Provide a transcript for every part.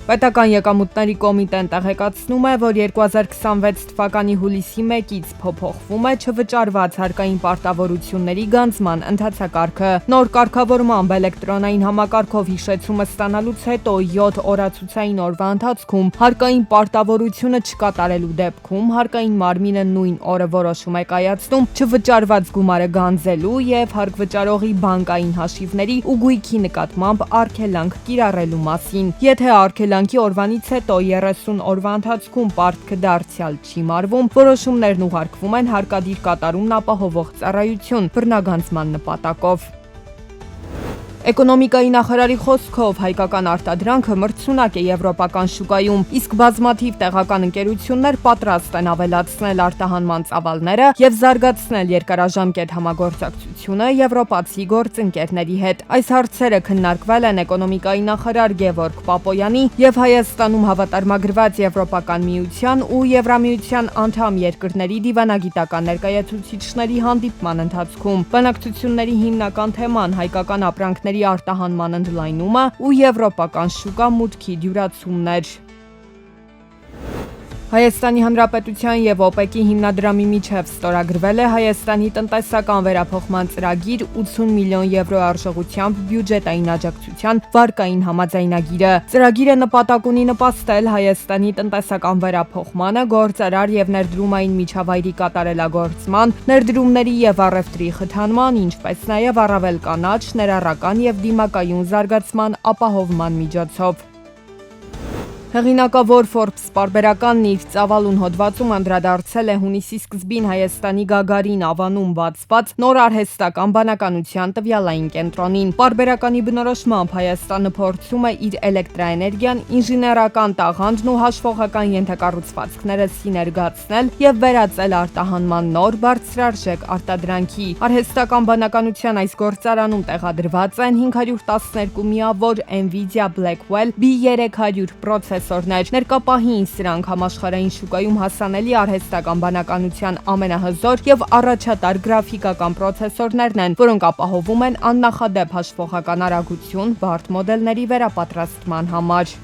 Պետական եկամուտների կոմիտեն տեղեկացնում է, որ 2026 թվականի հուլիսի 1-ից փոփոխվում է չվճարված հարկային պարտավորությունների գանձման ընթացակարգը։ Նոր կարգավորմամբ էլեկտրոնային համակարգով հիշեցումը ստանալուց հետո 7 օրացուցային օրվա ընթացքում հարկային պարտավորությունը չկատարելու դեպքում հարկային մարմինը նույն օրը որոշում է կայացնում չվճարված գումարը գանձելու եւ հարկվճարողի բանկային հաշիվների ու գույքի նկատմամբ արգելանք կիրառելու մասին։ Եթե արգելանքի օրվանից հետո 30 օրվա ընթացքում պարտքը դարձյալ չի մարվում, որոշումներն ուղարկվում են հարկադիր կատարումն ապահովող ծառայություն բռնագանձման նպատակով։ Էկոնոմիկայի նախարարի խոսքով հայկական արտադրանքը մրցունակ է եվրոպական շուկայում, իսկ բազմաթիվ տեղական ընկերություններ պատրաստ են ավելացնել արտահանման ծավալները եւ զարգացնել երկարաժամկետ համագործակցությունը եվրոպացի գործընկերների հետ։ Այս հարցերը քննարկվել են էկոնոմիկայի նախարար Գևորգ Պապոյանի եւ Հայաստանում հավատարմագրված Եվրոպական միության ու Եվրամիության անդամ երկրների դիվանագիտական ներկայացուցիչների հանդիպման ընթացքում։ Բանակցությունների հիմնական թեման հայկական ապրանքների արտահանման ընդլայնումը ու եվրոպական շուկա մուտքի դյուրացումն էր։ Հայաստանի Հանրապետության եւ ՕՊԵԿ-ի հիմնադրամի միջև ստորագրվել է Հայաստանի տնտեսական վերափոխման ծրագիր 80 միլիոն եվրո արժողությամբ բյուջետային աջակցության վարկային համաձայնագիրը։ Ծրագիրը նպատակ ունի նպաստել Հայաստանի տնտեսական վերափոխմանը, գործարար եւ ներդրումային միջավայրի կատարելագործման, ներդրումների եւ առևտրի խթանման, ինչպես նաեւ առավել կանաչ, ներառական եւ դիմակայուն զարգացման ապահովման միջոցով։ Հեղինակավոր Forbes պարբերականն իր ծավալուն հոդվածում անդրադարձել է հունիսի սկզբին Հայաստանի Գագարին ավանում բացված նոր արհեստական բանականության տվյալային կենտրոնին։ Պարբերականի բնորոշմամբ Հայաստանը փորձում է իր էլեկտրաէներգիան, ինժեներական տաղանդն ու հաշվողական ենթակառուցվածքները սիներգացնել եւ վերածել արտահանման նոր բարձրարժեք արտադրանքի։ Արհեստական բանականության այս գործարանում տեղադրված են 512 միավոր Nvidia Blackwell B300 պրոցեսորներ։ Ներկապահին սրանք համաշխարհային շուկայում հասանելի արհեստական բանականության ամենահզոր եւ առաջատար գրաֆիկական պրոցեսորներն են, որոնք ապահովում են աննախադեպ հաշվողական արագություն բարդ մոդելների վերապատրաստման համար։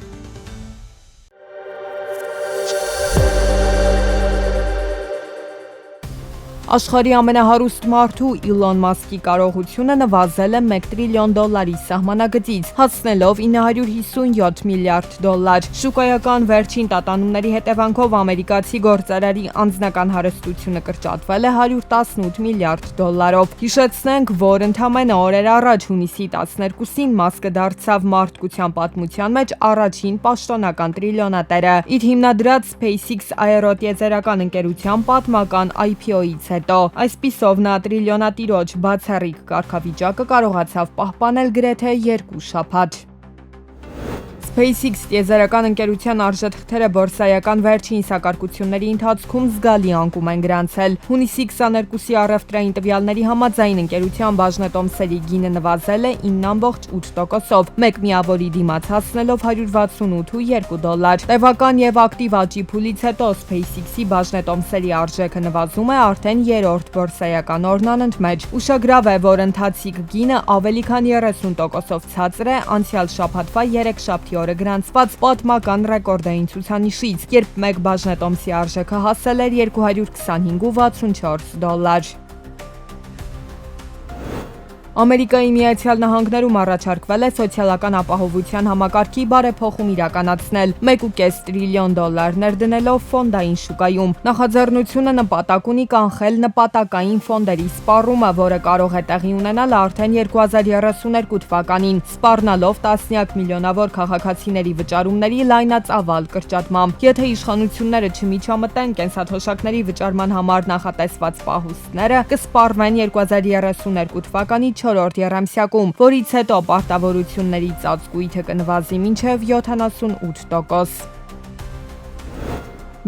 Աշխարհի ամենահարուստ մարդու Իլոն Մասկի կարողությունը նվազել է $1 տրիլիոն սահմանագծից, հասնելով $957 միլիարդ։ Շուկայական վերջին տատանումների հետևանքով ամերիկացի գործարարի անձնական հարստությունը կրճատվել է $118 միլիարդ։ Հիշեցնենք, որ ընդամենը օրեր առաջ հունիսի 12-ին Մասկը դարձավ մարդկության պատմության մեջ առաջին պաշտոնական տրիլիոնատերը, իր հիմնադրած SpaceX աերոտիեզերական ընկերության պատմական IPO-ից հետո։ Այսպիսով նա տրիլիոնատիրոջ բացառիկ կարգավիճակը կարողացավ պահպանել գրեթե 2 շաբաթ։ SpaceX տիեզերական ընկերության արժեթղթերը բորսայական վերջին սակարկությունների ընթացքում զգալի անկում են գրանցել։ Հունիսի 22-ի առևտրային տվյալների համաձայն ընկերության բաժնետոմսերի գինը նվազել է 9.8%-ով, մեկ միավորի դիմաց հասնելով $168.2։ Տևական եւ ակտիվ աճի փուլից հետո SpaceX-ի բաժնետոմսերի արժեքը նվազում է արդեն 3-րդ բորսայական օրն անընդմեջ։ Ուշագրավ է, որ ընթացիկ գինը ավելի քան 30%-ով ցածր է անցյալ շաբաթվա 3 շաբթի օրը գրանցված պատմական ռեկորդային ցուցանիշից, երբ մեկ բաժնետոմսի արժեքը հասել էր $225.64։ Ամերիկայի Միացյալ Նահանգներում առաջարկվել է սոցիալական ապահովության համակարգի բարեփոխում իրականացնել $1.5 տրիլիոն ներդնելով ֆոնդային շուկայում։ Նախաձեռնությունը նպատակ ունի կանխել նպատակային ֆոնդերի սպառումը, որը կարող է տեղի ունենալ արդեն 2032 թվականին, սպառնալով տասնյակ միլիոնավոր քաղաքացիների վճարումների լայնածավալ կրճատմամբ։ Եթե իշխանությունները չմիջամտեն կենսաթոշակների վճարման համար նախատեսված պահուստները, կսպառվեն 2032 թվականի 4-րդ եռամսյակում, որից հետո պարտավորությունների ծածկույթը կնվազի մինչև 78%։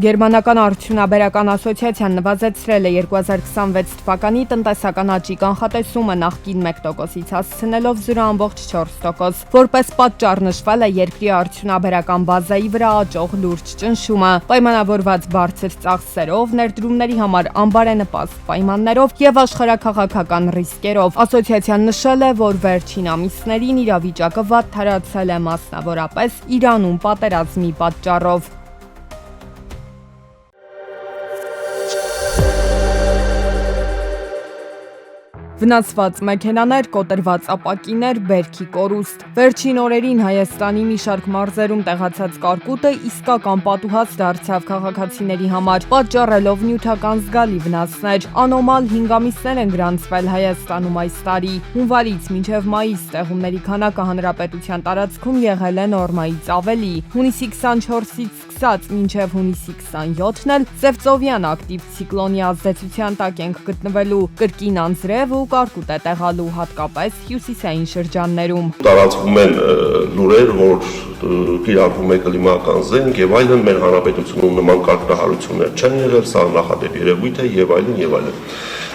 Գերմանական արդյունաբերական ասոցիացիան նվազեցրել է 2026 թվականի տնտեսական աճի կանխատեսումը նախկին 1%-ից հասցնելով 0.4%, որպես պատճառ նշվել է երկրի արդյունաբերական բազայի վրա աճող լուրջ ճնշումը, պայմանավորված բարձր ծախսերով, ներդրումների համար անբարենպաստ պայմաններով եւ աշխարհաքաղաքական ռիսկերով։ Ասոցիացիան նշել է, որ վերջին ամիսներին իրավիճակը վատ թարացել է մասնավորապես Իրանում պատերազմի պատճառով։ Վնասված մեքենաներ, կոտրված ապակիներ, բերքի կորուստ։ Վերջին օրերին Հայաստանի մի շարք մարզերում տեղացած կարկուտը իսկական պատուհաս դարձավ քաղաքացիների համար, պատճառելով նյութական զգալի վնասներ։ Անոմալ 5 ամիսներ են գրանցվել Հայաստանում այս տարի։ Հունվարից մինչև մայիս տեղումների քանակը հանրապետության տարածքում եղել է նորմայից ավելի։ Հունիսի 24-ից սկսած մինչև հունիսի 27-ն էլ Սևծովյան ակտիվ ցիկլոնի ազդեցության տակ ենք գտնվելու, կրկին անձրև ու կարկուտ է տեղալու հատկապես հյուսիսային շրջաններում։ Տարածվում են լուրեր, որ կիրառվում է կլիմական զենք եւ այլն, մեր հանրապետությունում նման կարգահարություններ չեն եղել, սա նախադեպ երևույթ է եւ այլն եւ այլն։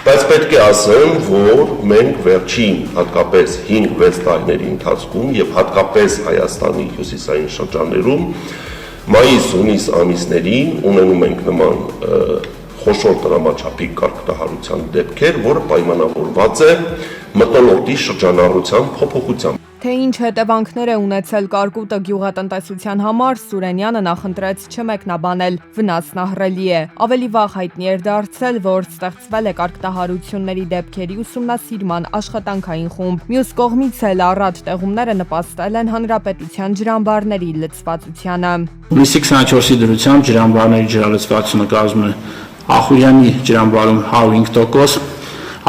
Բայց պետք է ասեմ, որ մենք վերջին հատկապես 5-6 տարիների ընթացքում եւ հատկապես Հայաստանի հյուսիսային շրջաններում մայիս-հունիս ամիսներին ունենում ենք նման խոշոր տրամաչափի կարգահարության դեպքեր, որը պայմանավորված է մթնոլորտի շրջանառության փոփոխությամբ։ Թե ինչ հետևանքներ է ունեցել կարկուտը գյուղատնտեսության համար, Սուրենյանը նախընտրեց չմեկնաբանել, վնասն ահռելի է։ Ավելի վաղ հայտնի էր դարձել, որ ստեղծվել է կարգտահարությունների դեպքերի ուսումնասիրման աշխատանքային խումբ։ Մյուս կողմից էլ առատ տեղումները նպաստել են հանրապետության ջրամբարների լցվածությանը։ Հունիսի 24-ի դրությամբ ջրամբարների ջրալցվածությունը կազմում է Ախուրյանի ջրամբարում 105%,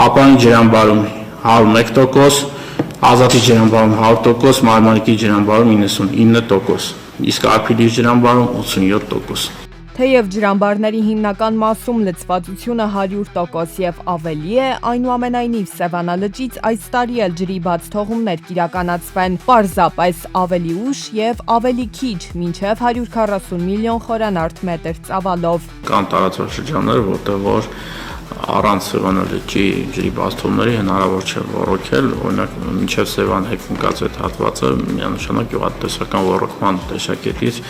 Ապանի ջրամբարում 101%, Ազատի ջրամբարում 100%, Մարմարիկի ջրամբարում 99%, իսկ Արփիլի ջրամբարում 87%։ Թեև ջրամբարների հիմնական մասում լցվածությունը 100% եւ ավելի է, այնուամենայնիվ Սևանա լճից այս տարի էլ ջրի բաց թողումներ կիրականացվեն, պարզապես ավելի ուշ եւ ավելի քիչ, մինչեւ 140 միլիոն խորանարդ մետր ծավալով։ Կան տարածաշրջաններ, որտեղ որ առանց Սևանա լճի ջրի բաց թողումների հնարավոր չէ ոռոգել, օրինակ մինչև Սևան հետ ընկած այդ հատվածը միանշանակ գյուղատնտեսական ոռոգման տեսակետից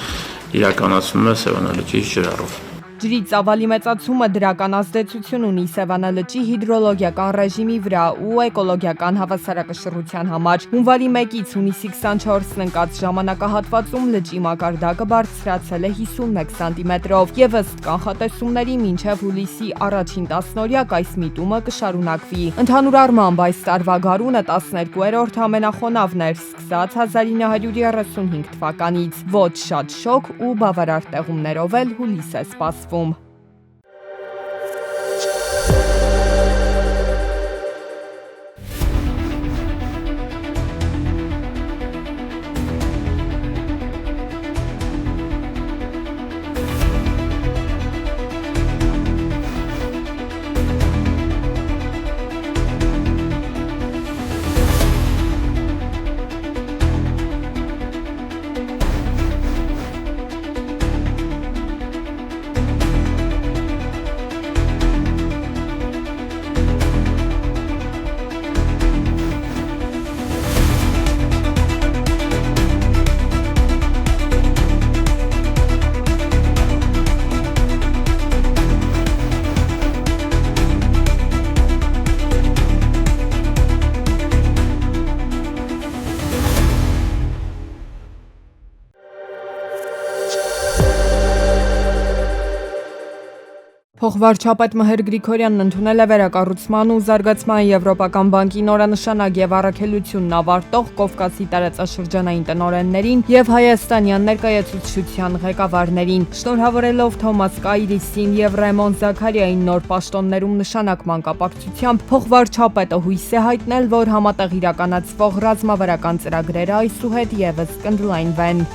իրականացվում է Սևանա լճի ջրառով։ Ջրի ծավալի մեծացումը դրական ազդեցություն ունի Սևանա լճի հիդրոլոգիական ռեժիմի վրա ու էկոլոգիական հավասարակշռության համար։ Հունվարի 1-ից հունիսի 24-ն ընկած ժամանակահատվածում լճի մակարդակը բարձրացել է 51 սանտիմետրով եւ ըստ կանխատեսումների մինչեւ հուլիսի առաջին տասնօրյակ այս միտումը կշարունակվի։ Ընդհանուր առմամբ այս տարվա գարունը 12-րդ ամենախոնավն էր սկսած 1935 թվականից։ Ոչ շատ շոկ ու բավարար տեղումներով էլ հուլիս է սպասվում։ Փոխվարչապետ Մհեր Գրիգորյանն ընդունել է վերակառուցման ու զարգացման Եվրոպական բանկի նորանշանակ եւ առաքելությունն ավարտող Կովկասի տարածաշրջանային տնօրեններին եւ հայաստանյան ներկայացուցչության ղեկավարներին։ Շնորհավորելով Թոմաս Կայրիսին եւ Ռեմոն Զաքարիային նոր պաշտոններում նշանակման կապակցությամբ փոխվարչապետը հույս է հայտնել, որ համատեղ իրականացվող ռազմավարական ծրագրերը այսուհետ եւս կընդլայնվեն։